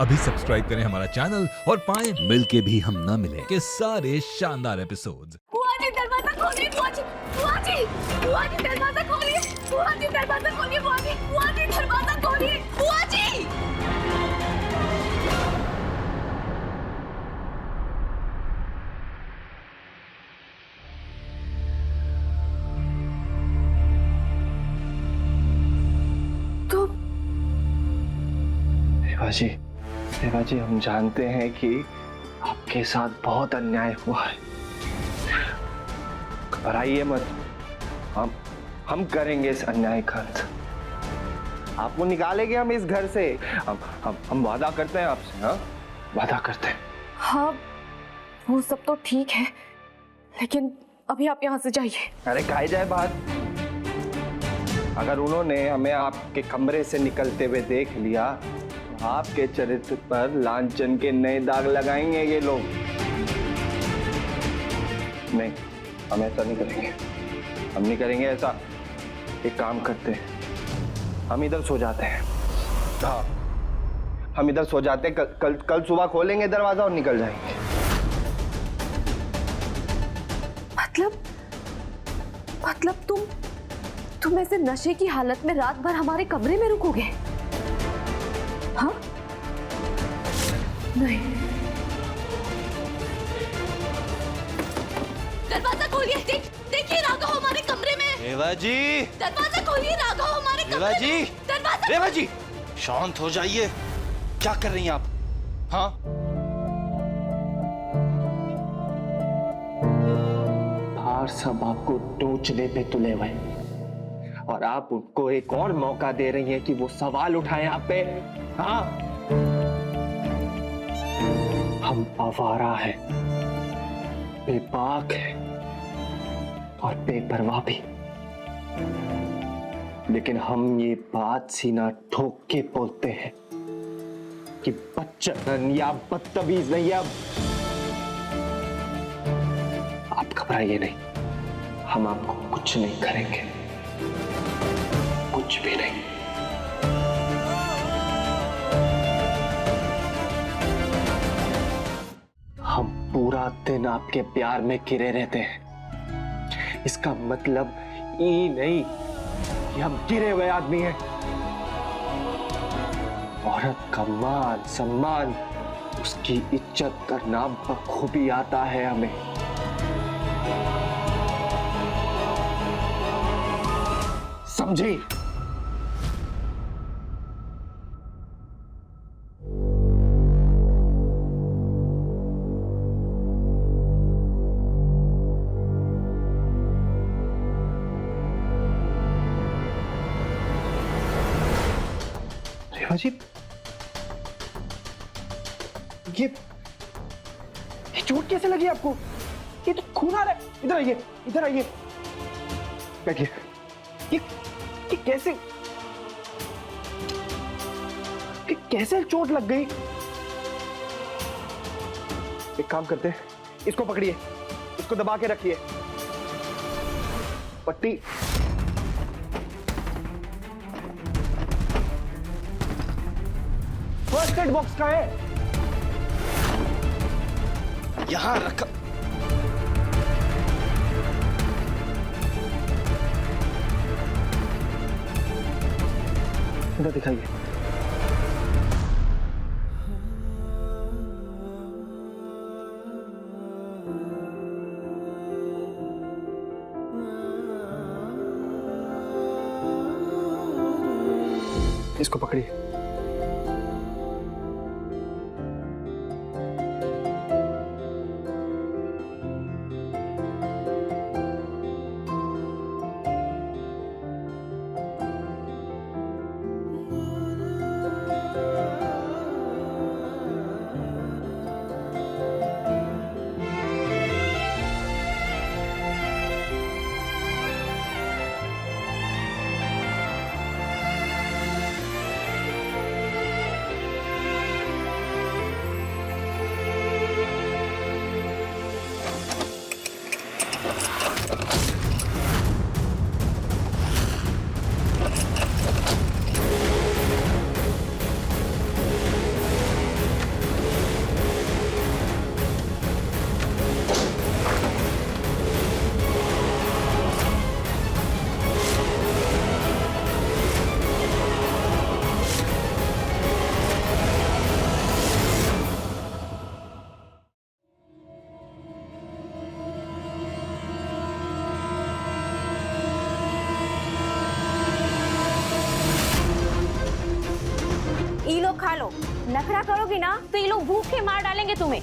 अभी सब्सक्राइब करें हमारा चैनल और पाएं मिल के भी हम ना मिले। के सारे शानदार एपिसोड्स। बुआ जी दरवाजा खोलिए, बुआ जी, बुआ जी, बुआ जी दरवाजा खोलिए, बुआ जी दरवाजा खोलिए, बुआ जी, बुआ जी दरवाजा खोलिए, बुआ जी। तो देवा जी, हम जानते हैं कि आपके साथ बहुत अन्याय हुआ है। घबराइए मत, हम करेंगे इस अन्याय का अंत। आपको निकालेंगे हम इस घर से। हम वादा करते हैं आपसे। हाँ, वादा करते हैं। हाँ, वो सब तो ठीक है, लेकिन अभी आप यहाँ से जाइए। अरे खाई जाए बात। अगर उन्होंने हमें आपके कमरे से निकलते हुए देख लिया, आपके चरित्र पर लांछन के नए दाग लगाएंगे ये लोग। नहीं, हम ऐसा नहीं करेंगे। हम नहीं करेंगे ऐसा। एक काम करते हैं, हम इधर सो जाते हैं। हाँ, हम इधर सो जाते हैं। कल सुबह खोलेंगे दरवाजा और निकल जाएंगे। मतलब तुम ऐसे नशे की हालत में रात भर हमारे कमरे में रुकोगे? हाँ? नहीं। दरवाजा खोलिए। देखिए राघव हमारे कमरे में। देवा जी, दरवाजा खोलिए, राघव हमारे देवा कमरे जी, में। दरवाजा। देवा जी, शांत हो जाइए। क्या कर रही हैं आप? हाँ, बाहर सब आपको टोचने पे तुले हुए, और आप उनको एक और मौका दे रही हैं कि वो सवाल उठाएं आप पे। हाँ, हम आवारा हैं, बेबाक हैं और बेपरवाह भी, लेकिन हम ये बात सीना ठोक के बोलते हैं कि बच्चन या बदतमीज नहीं। अब आप घबराइए नहीं, हम आपको कुछ नहीं करेंगे, कुछ भी नहीं। हम पूरा दिन आपके प्यार में घिरे रहते हैं। इसका मतलब ये नहीं कि हम गिरे हुए आदमी हैं। औरत का मान सम्मान, उसकी इज्जत करना बखूबी आता है हमें। समझी? रेवा जी, ये चोट कैसे लगी आपको? ये तो खून आ रहा है। इधर आइए, इधर आइए, बैठिए। ये कैसे चोट लग गई? एक काम करते हैं, इसको पकड़िए, इसको दबा के रखिए। पट्टी फर्स्ट एड बॉक्स का है, यहाँ रख। इधर दिखाइए। इसको पकड़िए। नखरा करोगी ना तो ये लोग भूखे मार डालेंगे तुम्हें।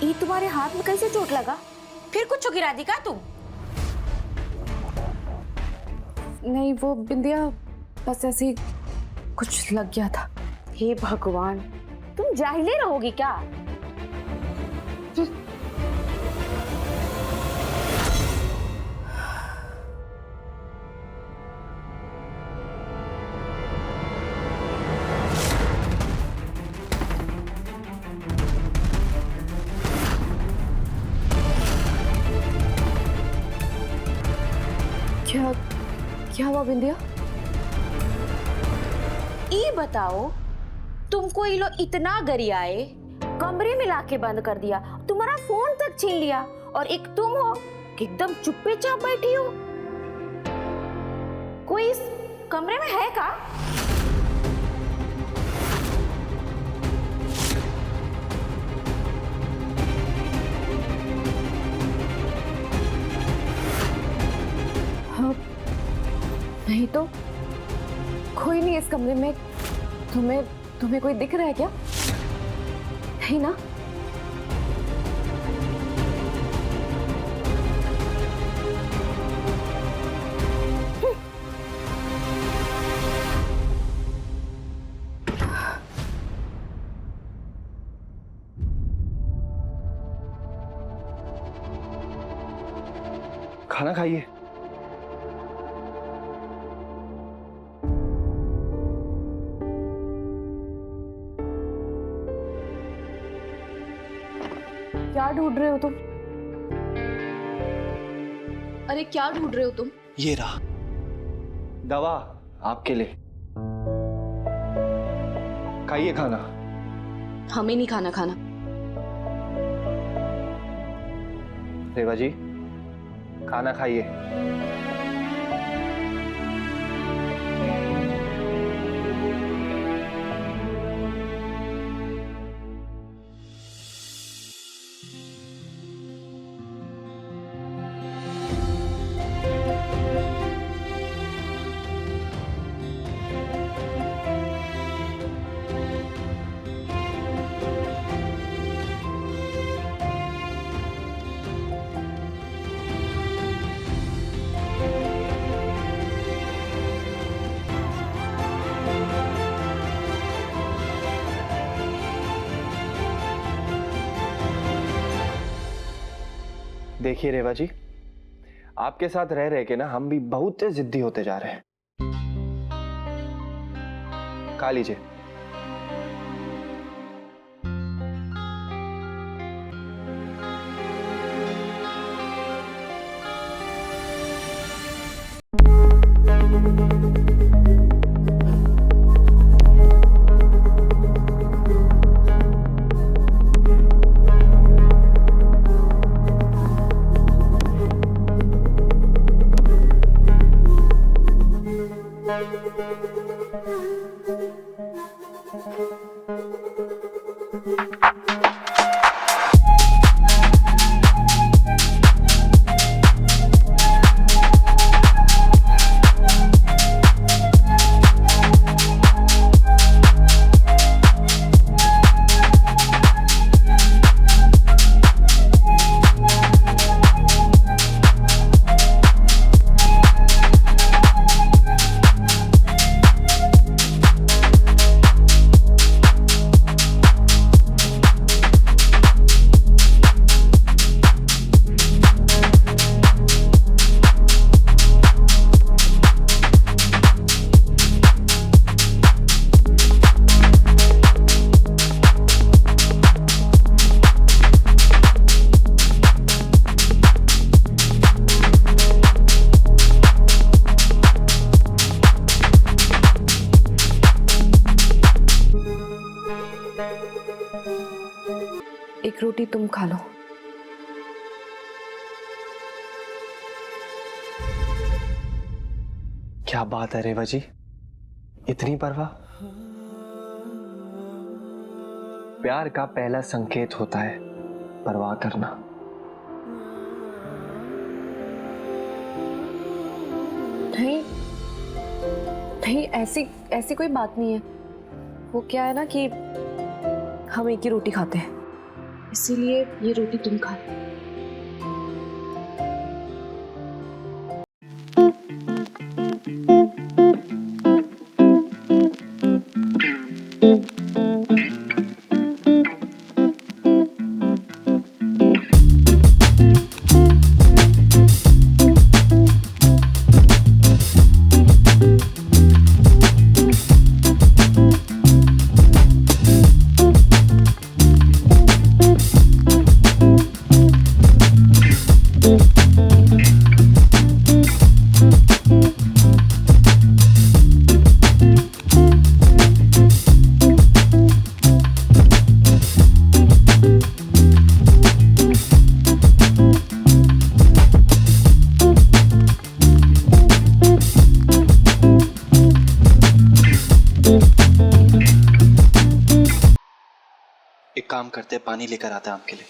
ये तुम्हारे हाथ में कैसे चोट लगा? फिर कुछ गिरा दी क्या तुम? नहीं वो बिंदिया, बस ऐसे ही कुछ लग गया था। हे भगवान, तुम जाहिले रहोगी क्या? क्या क्या हुआ बिंदिया? ये बताओ, तुमको ये लोग इतना गरियाए, कमरे में लाके बंद कर दिया, तुम्हारा फोन तक छीन लिया, और एक तुम हो कि एकदम चुप्पे चाप बैठी हो। कोई इस कमरे में है का? हाँ, नहीं तो कोई नहीं इस कमरे में। तुम्हें कोई दिख रहा है क्या? नहीं ना? खाना खाइए। क्या ढूंढ रहे हो तुम? अरे क्या ढूंढ रहे हो तुम? ये रहा दवा आपके लिए। खाइए खाना। हमें नहीं खाना खाना। रेवा जी, खाना खाइए। देखिए रेवा जी, आपके साथ रह रहे के ना हम भी बहुत जिद्दी होते जा रहे हैं। खा लीजिए। एक रोटी तुम खा लो। क्या बात है रेवा जी, इतनी परवाह। प्यार का पहला संकेत होता है परवाह करना। नहीं नहीं, ऐसी ऐसी कोई बात नहीं है। वो क्या है ना कि हम एक ही रोटी खाते हैं। इसीलिए ये रोटी तुम खा। एक काम करते, पानी लेकर आते हैं आपके लिए।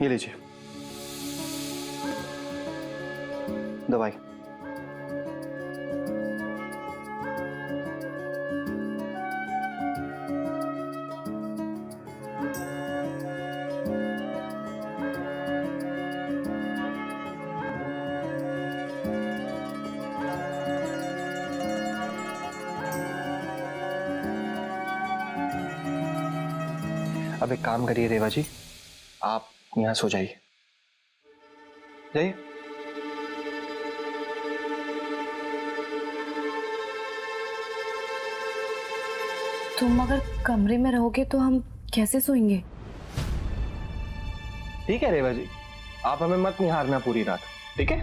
ये लीजिए दवाई। अब एक काम करिए रेवा जी, आप यहां सो जाइए। जाइए। तुम अगर कमरे में रहोगे तो हम कैसे सोएंगे? ठीक है रेवा जी, आप हमें मत निहारना पूरी रात, ठीक है?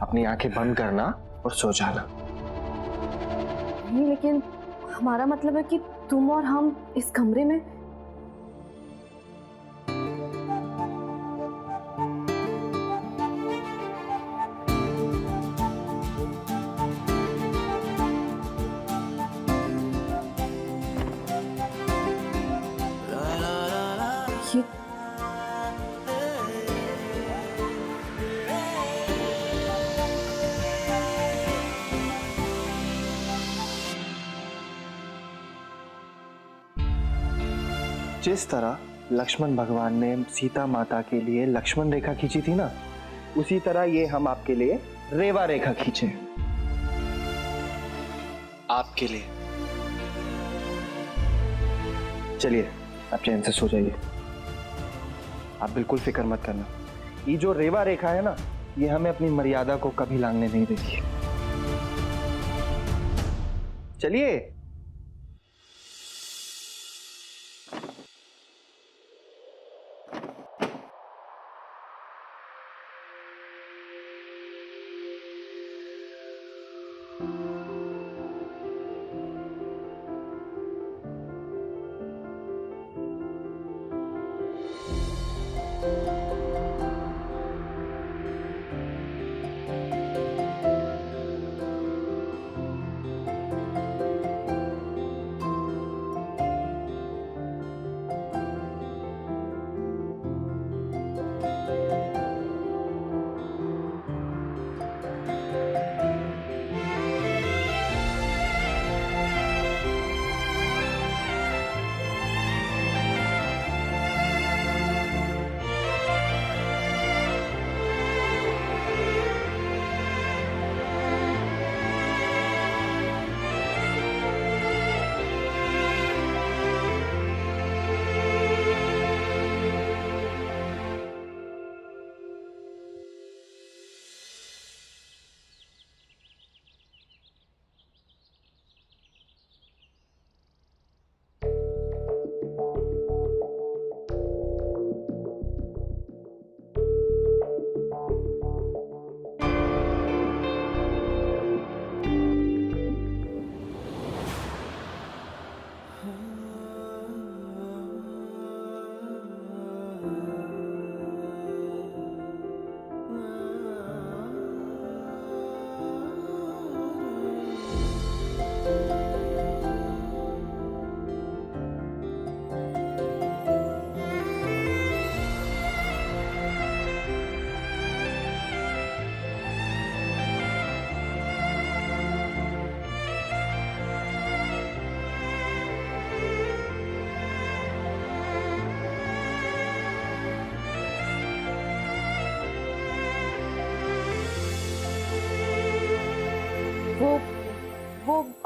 अपनी आंखें बंद करना और सो जाना। नहीं, लेकिन हमारा मतलब है कि तुम और हम इस कमरे में। ये जिस तरह लक्ष्मण भगवान ने सीता माता के लिए लक्ष्मण रेखा खींची थी ना, उसी तरह ये हम आपके लिए रेवा रेखा खींचे। आपके लिए। चलिए आप चैन से सो जाइए, आप बिल्कुल फिक्र मत करना। ये जो रेवा रेखा है ना, ये हमें अपनी मर्यादा को कभी लांघने नहीं देती। चलिए।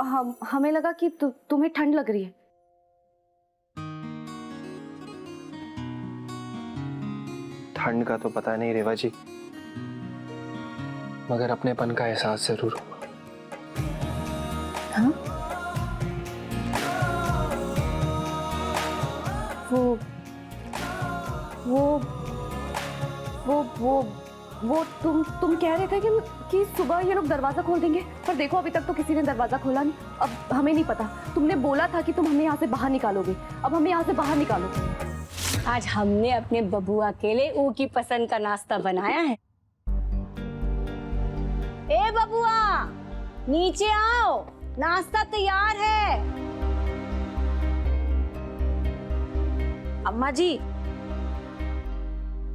हमें लगा कि तुम्हें ठंड लग रही है। ठंड का तो पता नहीं रेवा जी, मगर अपनेपन का एहसास जरूर हुआ। हाँ? वो तुम कह रहे थे कि सुबह ये लोग दरवाजा खोल देंगे, पर देखो अभी तक तो किसी ने दरवाजा खोला नहीं। अब हमें नहीं पता, तुमने बोला था कि तुम हमें यहाँ से बाहर निकालोगे, अब हमें यहाँ से बाहर निकालो। आज हमने अपने बबुआ के लिए ऊ की पसंद का नाश्ता बनाया है। ए बबुआ, नीचे आओ, नाश्ता तैयार है। अम्मा जी,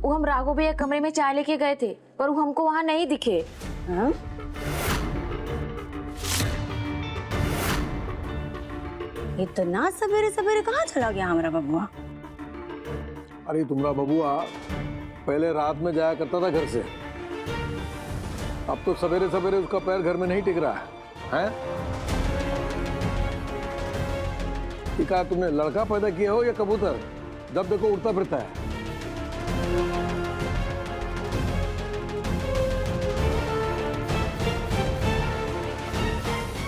वो हम राघव भैया कमरे में चाय लेके गए थे, पर वो हमको वहां नहीं दिखे। हाँ? इतना सवेरे सवेरे कहाँ चला गया हमारा बबुआ? अरे तुम्हारा बबुआ पहले रात में जाया करता था घर से, अब तो सवेरे सवेरे उसका पैर घर में नहीं टिक रहा है, हैं? क्या तुमने लड़का पैदा किया हो या कबूतर? जब देखो उड़ता फिरता है।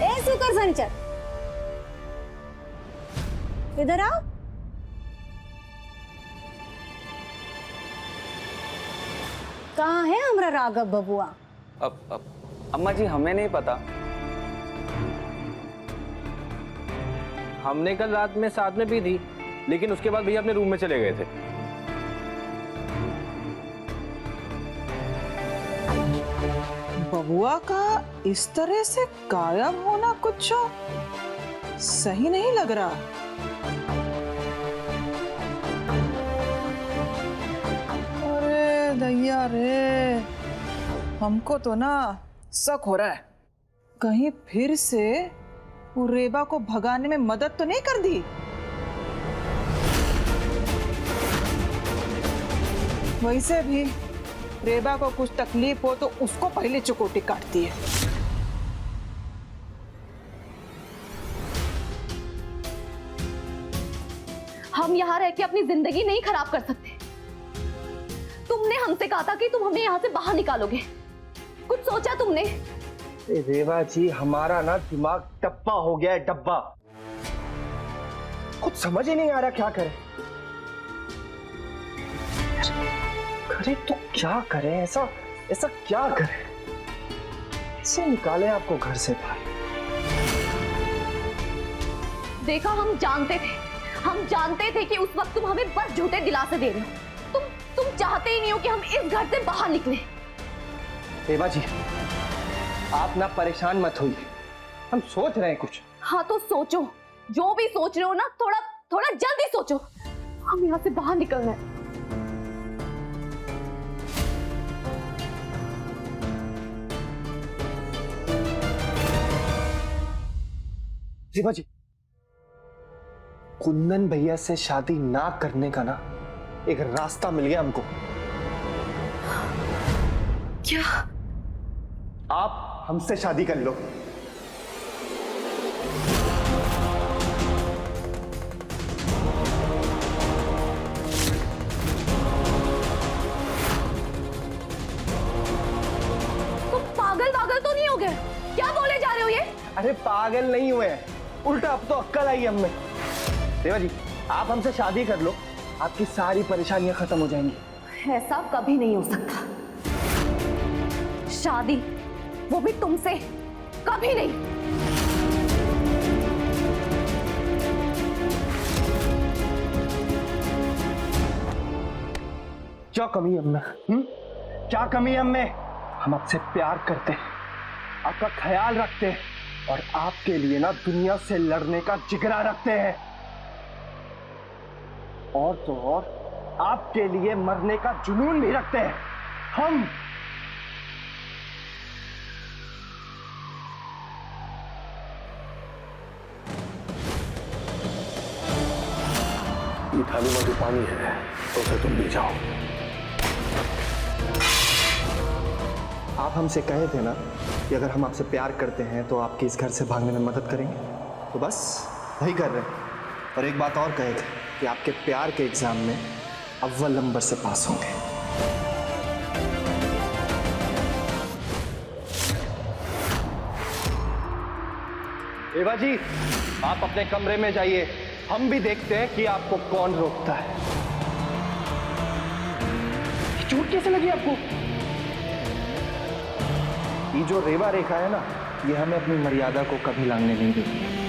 ए सुकर संचर, इधर आओ। कहाँ है हमारा राघव बबुआ? अब अम्मा जी हमें नहीं पता, हमने कल रात में साथ में पी थी, लेकिन उसके बाद भैया अपने रूम में चले गए थे। बबुआ का इस तरह से गायब होना कुछ सही नहीं लग रहा। अरे दैया रे, हमको तो ना शक हो रहा है, कहीं फिर से वो रेबा को भगाने में मदद तो नहीं कर दी। वैसे भी रेबा को कुछ तकलीफ हो तो उसको पहले चुकोटी काटती है। हम यहाँ रह के अपनी जिंदगी नहीं खराब कर सकते। तुमने हमसे कहा था कि तुम हमें यहाँ से बाहर निकालोगे, कुछ सोचा तुमने? रेवा जी, हमारा ना दिमाग डब्बा हो गया है, डब्बा। कुछ समझ ही नहीं आ रहा क्या करें। करे तो क्या करें, ऐसा क्या करें? कैसे निकाले आपको घर से बाहर? देखा, हम जानते थे कि उस वक्त तुम हमें बस झूठे दिलासे दे रहे हो। तुम चाहते ही नहीं हो कि हम इस घर से बाहर निकले। रेवा जी, आप ना परेशान मत होइए, हम सोच रहे हैं कुछ। हाँ तो सोचो, जो भी सोच रहे हो ना, थोड़ा जल्दी सोचो। हम यहाँ से बाहर निकलना है। रेवा जी, कुंदन भैया से शादी ना करने का ना एक रास्ता मिल गया हमको। क्या? आप हमसे शादी कर लो। तुम पागल तो नहीं हो गए? क्या बोले जा रहे हो ये? अरे पागल नहीं हुए हैं, उल्टा अब तो अक्ल आई हम में। रेवा जी, आप हमसे शादी कर लो, आपकी सारी परेशानियां खत्म हो जाएंगी। ऐसा कभी नहीं हो सकता। शादी, वो भी तुमसे, कभी नहीं। क्या कमी है हमने? क्या कमी है हमें? हम आपसे प्यार करते हैं, आपका ख्याल रखते हैं और आपके लिए ना दुनिया से लड़ने का जिगरा रखते हैं, और तो और आपके लिए मरने का जुनून भी रखते हैं। हम ये थाली में जो पानी है तो उसे तुम पी जाओ। आप हमसे कहे थे ना कि अगर हम आपसे प्यार करते हैं तो आपके इस घर से भागने में मदद करेंगे, तो बस वही कर रहे हैं। और एक बात और कहे थे कि आपके प्यार के एग्जाम में अव्वल नंबर से पास होंगे। रेवा जी, आप अपने कमरे में जाइए, हम भी देखते हैं कि आपको कौन रोकता है। चोट कैसे लगी आपको? ये जो रेवा रेखा है ना, ये हमें अपनी मर्यादा को कभी लांघने नहीं देती।